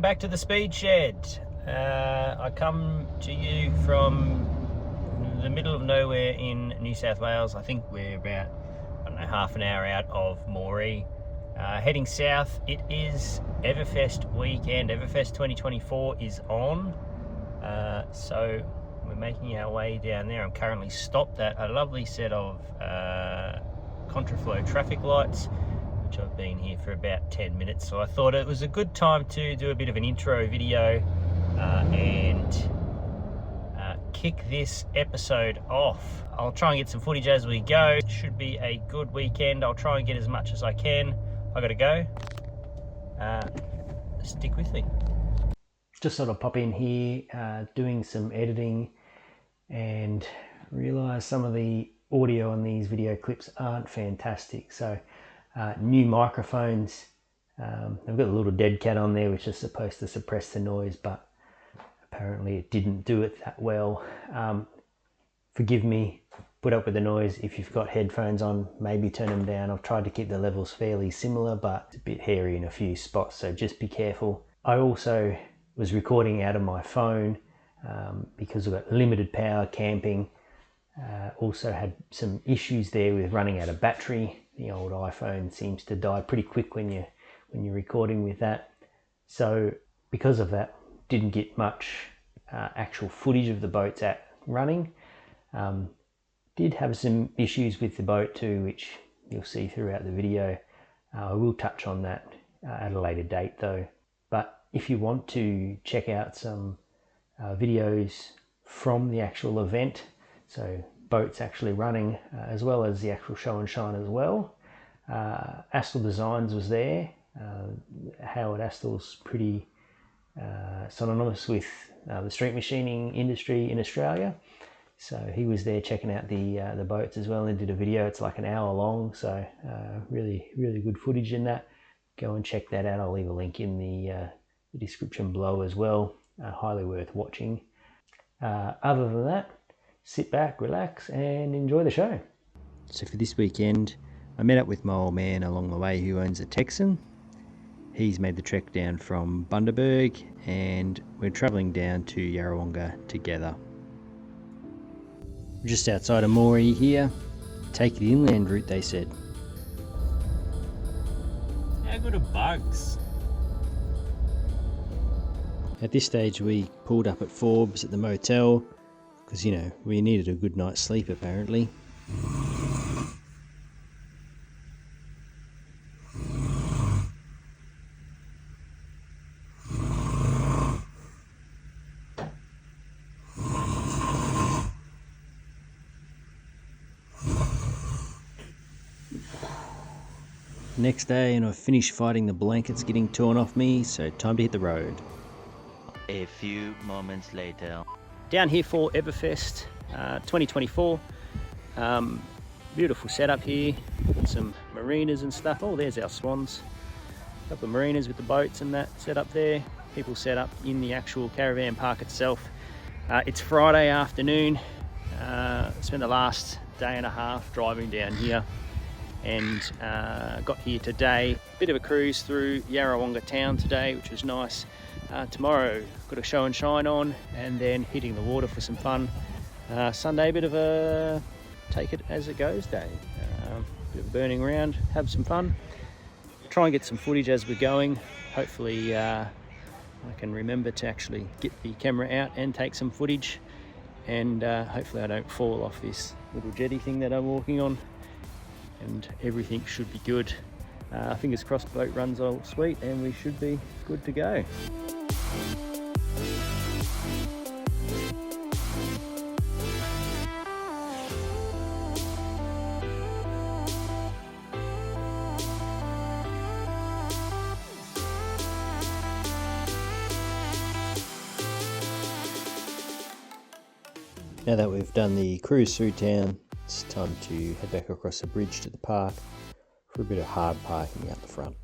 back to the Speed Shed. I come to you from the middle of nowhere in New South Wales. I think we're about, I don't know, half an hour out of Moree. Heading south, it is EVERFEST weekend. EVERFEST 2024 is on. So we're making our way down there. I'm currently stopped at a lovely set of contraflow traffic lights, which I've been here for about 10 minutes. So I thought it was a good time to do a bit of an intro video and kick this episode off. I'll try and get some footage as we go. It should be a good weekend. I'll try and get as much as I can. I gotta go. Stick with me. Just sort of pop in here, doing some editing, and realise some of the audio on these video clips aren't fantastic. So new microphones. I've got a little dead cat on there which is supposed to suppress the noise, but apparently it didn't do it that well. Forgive me, put up with the noise. If you've got headphones on, maybe turn them down. I've tried to keep the levels fairly similar, but it's a bit hairy in a few spots, so just be careful. I also was recording out of my phone because I've got limited power camping. Also had some issues there with running out of battery. The old iPhone seems to die pretty quick when you're recording with that. So because of that, didn't get much actual footage of the boats running. Did have some issues with the boat too, which you'll see throughout the video. I will touch on that at a later date though. But if you want to check out some videos from the actual event, so boats actually running, as well as the actual show and shine as well. Astill Designs was there. Howard Astill's pretty synonymous with the street machining industry in Australia. So he was there checking out the boats as well and did a video. It's like an hour long, so really good footage in that. Go and check that out. I'll leave a link in the description below as well. Highly worth watching. Other than that, sit back, relax, and enjoy the show. So for this weekend, I met up with my old man along the way who owns a Texan. He's made the trek down from Bundaberg, and we're travelling down to Yarrawonga together. We're just outside of Moree here. Take the inland route, they said. How good are bugs? At this stage we pulled up at Forbes at the motel because, you know, we needed a good night's sleep apparently. Next day, and I've finished fighting the blankets getting torn off me, so time to hit the road. A few moments later. Down here for EVERFEST 2024. Beautiful setup here. Got some marinas and stuff. Oh, there's our swans. A couple of marinas with the boats and that set up there. People set up in the actual caravan park itself. It's Friday afternoon. Spent the last day and a half driving down here, and got here today. Bit of a cruise through Yarrawonga town today, which was nice. Tomorrow got a show and shine on, and then hitting the water for some fun. Sunday, bit of a take it as it goes day. Bit of burning around, have some fun. Try and get some footage as we're going. Hopefully I can remember to actually get the camera out and take some footage, and hopefully I don't fall off this little jetty thing that I'm walking on, and everything should be good. Fingers crossed boat runs all sweet and we should be good to go. Now that we've done the cruise through town, it's time to head back across the bridge to the park for a bit of hard parking out the front.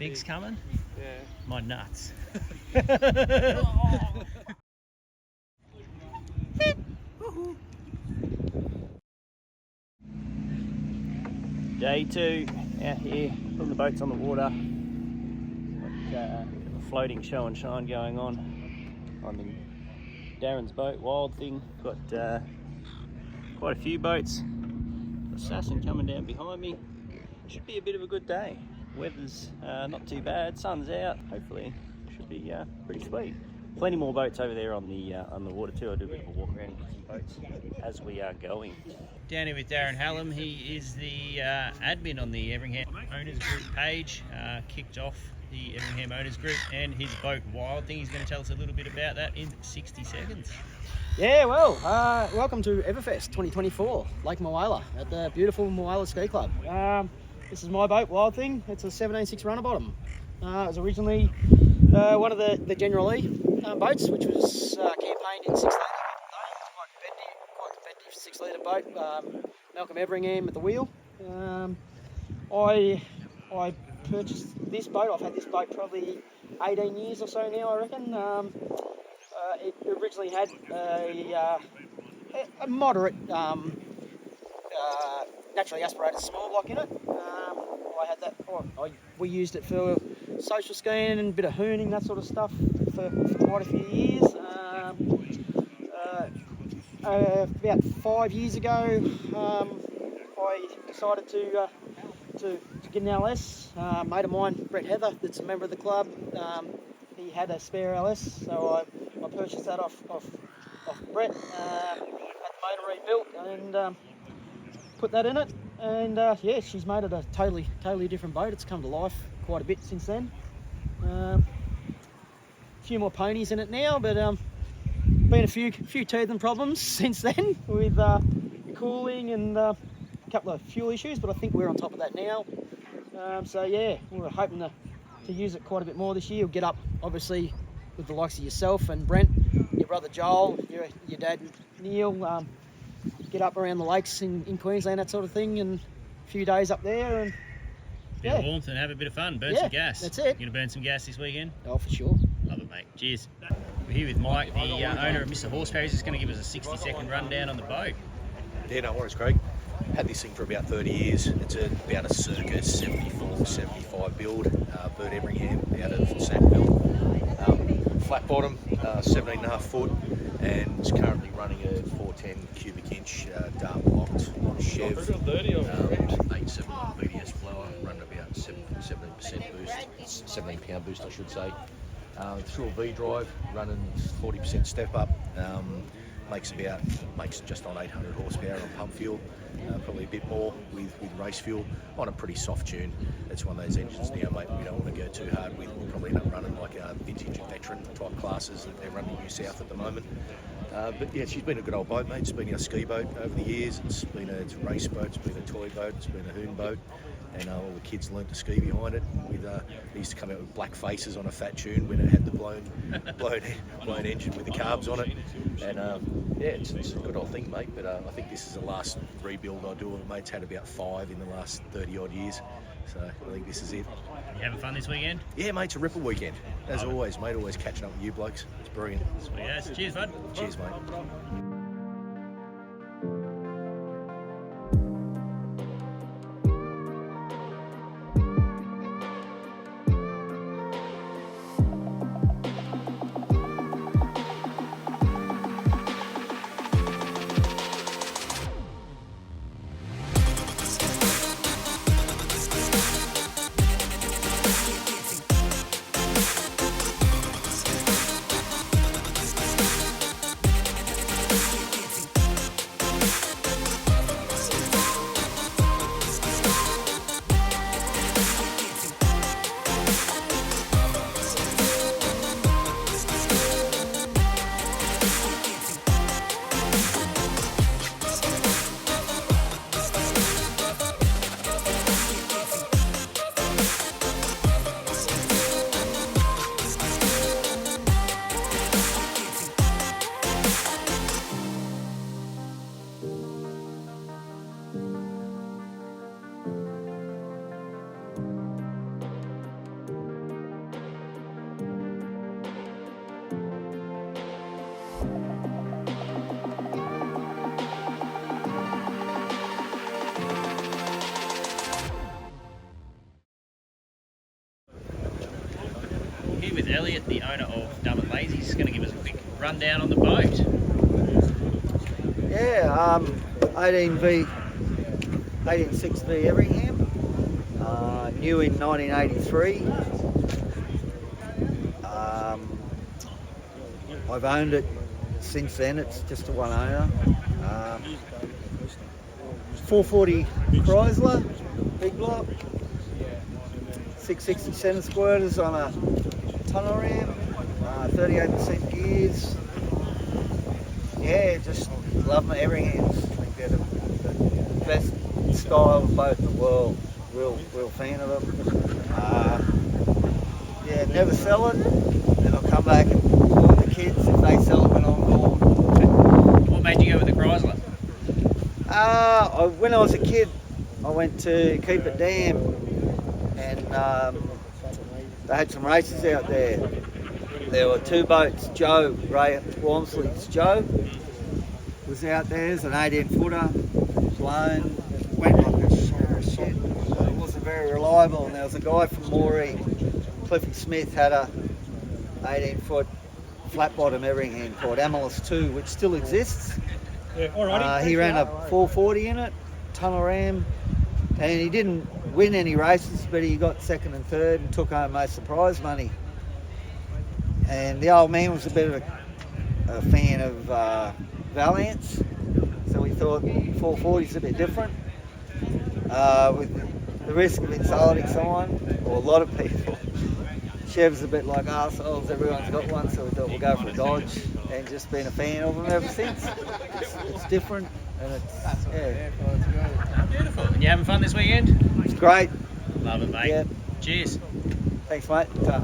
big's coming? Yeah. My nuts. Day 2 out here, putting the boats on the water. Got a floating show and shine going on. I'm in Darren's boat, Wild Thing. Got quite a few boats. Got Assassin coming down behind me. Should be a bit of a good day. Weather's not too bad, sun's out. Hopefully should be pretty sweet. Plenty more boats over there on the water too. I'll do a bit of a walk around and get some boats as we are going. Down here with Darren Hallam. He is the admin on the Everingham Owners Group page. Kicked off the Everingham Owners Group and his boat Wild Thing. He's going to tell us a little bit about that in 60 seconds. Yeah, well, welcome to EVERFEST 2024, Lake Mulwala at the beautiful Mulwala Ski Club. This is my boat, Wild Thing. It's a 17.6 runner bottom. It was originally one of the General Lee boats, which was campaigned in 6 litre. Quite competitive 6 litre boat. Malcolm Everingham at the wheel. I purchased this boat. I've had this boat probably 18 years or so now, I reckon. It originally had a moderate naturally aspirated small block in it. I had that. We used it for social skiing and a bit of hooning, that sort of stuff, for quite a few years. About 5 years ago, I decided to get an LS. A mate of mine, Brett Heather, that's a member of the club, he had a spare LS, so I purchased that off Brett, had the motor rebuilt and put that in it, and yeah, she's made it a totally different boat. It's come to life quite a bit since then. A few more ponies in it now, but been a few teething problems since then with cooling and a couple of fuel issues, but I think we're on top of that now. So yeah, we're hoping to use it quite a bit more this year. We'll get up, obviously, with the likes of yourself and Brent, your brother Joel, your dad Neil, get up around the lakes in Queensland, that sort of thing, and a few days up there, and bit of warmth and have a bit of fun, burn some gas. That's it. You gonna burn some gas this weekend? Oh, for sure. Love it, mate. Cheers. We're here with Mike, the owner of Mr. Horsepower. He's just going to give us a 60-second rundown on the boat. Yeah, no worries, Craig. Had this thing for about 30 years. It's about a circa 74, 75 build. Bird Everingham out of Sackville. Flat bottom, 17.5 foot, and it's currently running a 410 cubic inch dark locked Chev. 871 BDS blower, running about 17% boost, 17 pound boost I should say. Through a V drive, running 40% step up. Makes just on 800 horsepower on pump fuel, probably a bit more with race fuel on a pretty soft tune. It's one of those engines now, mate, we don't want to go too hard with. We'll probably end up running like vintage and veteran type classes that they're running New South at the moment. But yeah, she's been a good old boat, mate. It's been our ski boat over the years. It's a race boat, it's been a toy boat, it's been a hoon boat. And all the kids learnt to ski behind it. They used to come out with black faces on a fat tune when it had the blown engine with the carbs on it. And yeah, it's a good old thing, mate. But I think this is the last rebuild I do of it, mate. It's had about 5 in the last 30 odd years. So I think this is it. You having fun this weekend? Yeah, mate. It's a ripple weekend as always, mate. Always catching up with you blokes. It's brilliant. Sweet as. Cheers, bud. Cheers, mate. Elliot, the owner of Dumb and Lazy, is going to give us a quick rundown on the boat. Yeah, 18.6V Everingham, new in 1983. I've owned it since then. It's just a one owner. 440 Chrysler, big block, 660 centre squirters on a tunnel ram, 38% gears. Yeah, just love my Everinghams. I think they're the best style of boat in the world. Real fan of them. Yeah, never sell it. Then I'll come back and call the kids if they sell it when I'm gone. What made you go with the Chrysler? When I was a kid, I went to Keep It Dam, and they had some races out there. There were two boats. Joe, Ray Walmsley's Joe, was out there as an 18-footer, blown, went like a shit. It wasn't very reliable, and there was a guy from Moree, Cliffy Smith, had a 18-foot flat bottom Everingham called Amalus 2, which still exists. He ran a 440 in it, tunnel ram, and he didn't win any races, but he got second and third and took home most of the prize money. And the old man was a bit of a fan of Valiants, so we thought 440's a bit different. With the risk of insulting someone, or a lot of people, Chev's a bit like arseholes, everyone's got one, so we thought we'll go for a Dodge, and just been a fan of them ever since. It's different, and it's, yeah. Beautiful. And you having fun this weekend? It's great. Love it, mate. Yeah. Cheers. Thanks, mate. Ta.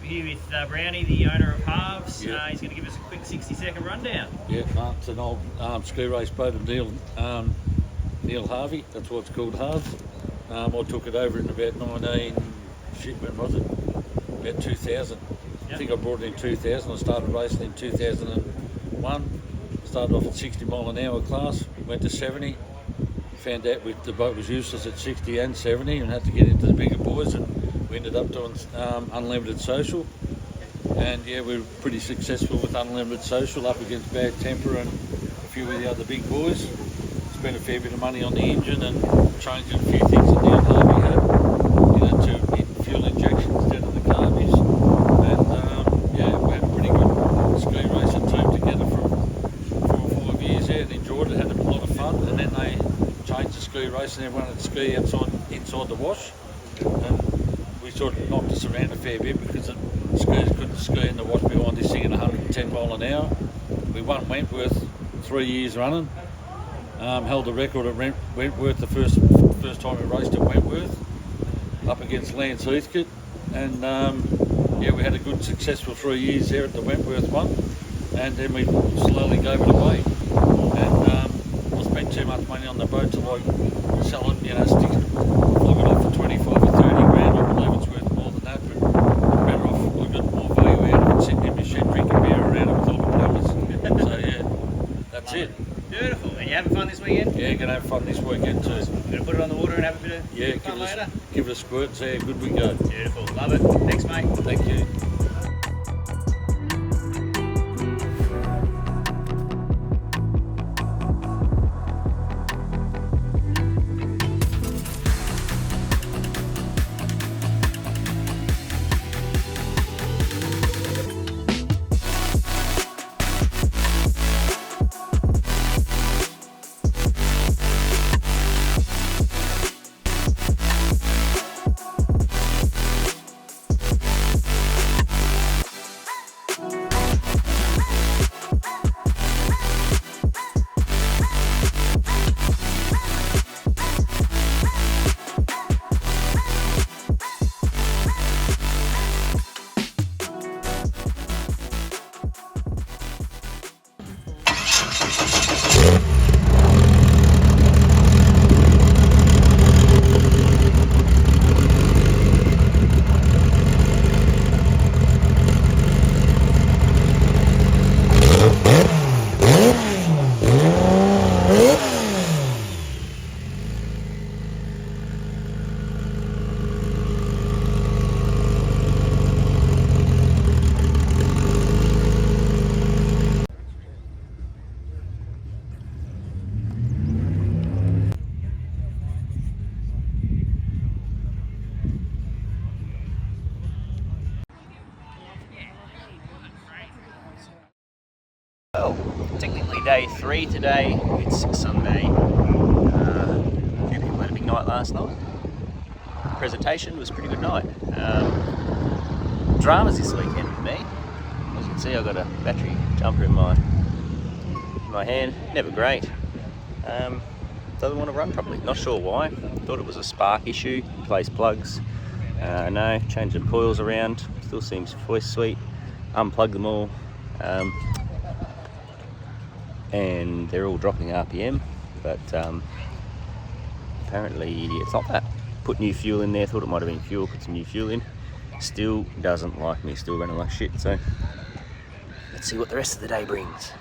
Here with Brownie, the owner of Halves. Yeah. He's going to give us a quick 60-second rundown. Yeah, no, it's an old ski race boat of Neil Harvey. That's why it's called Halves. I took it over in about when was it? About 2000. Yep. I think I brought it in 2000. I started racing in 2001. Started off at 60 mile an hour class, went to 70. Found out the boat was useless at 60 and 70 and had to get into the bigger boys, and we ended up doing unlimited social. And yeah, we were pretty successful with unlimited social up against Bad Temper and a few of the other big boys. Spent a fair bit of money on the engine and changing a few things that Neil Harvey had, to fuel injection instead of the carbies. And yeah, we had a pretty good ski racing team together for 4 or 5 years there, and enjoyed it, had a lot of fun. And then they changed the ski race and everyone had to ski inside the wash. And we sort of knocked us around a fair bit because the skiers couldn't ski in the wash behind this thing at 110 mile an hour. We won Wentworth 3 years running, held the record at Wentworth the first time we raced at Wentworth, up against Lance Heathcote, and yeah, we had a good successful 3 years there at the Wentworth one, and then we slowly gave it away, and I spent too much money on the boat to like sell it, you know, flog it off for 25 or 30 grand. I believe it's worth more than that, but I'm better off. I got more value out of it sitting in my shed drinking beer around it with all the plumbers. So yeah, that's it. Beautiful. And you having fun this weekend? Yeah, gonna have fun this weekend too. Gonna put it on the water and have a bit of fun later? Give it a squirt and see how good we go. Beautiful. Love it. Thanks, mate. Thank you. Well, technically day 3 today. It's Sunday. A few people had a big night last night. Presentation was a pretty good night. Dramas this weekend for me. As you can see, I've got a battery jumper in my hand. Never great. Doesn't want to run properly. Not sure why. Thought it was a spark issue. Replace plugs. No, change the coils around. Still seems voice sweet. Unplug them all. And they're all dropping RPM, but apparently it's not that. Put new fuel in there, thought it might have been fuel, put some new fuel in. Still doesn't like me, still running like shit, so let's see what the rest of the day brings.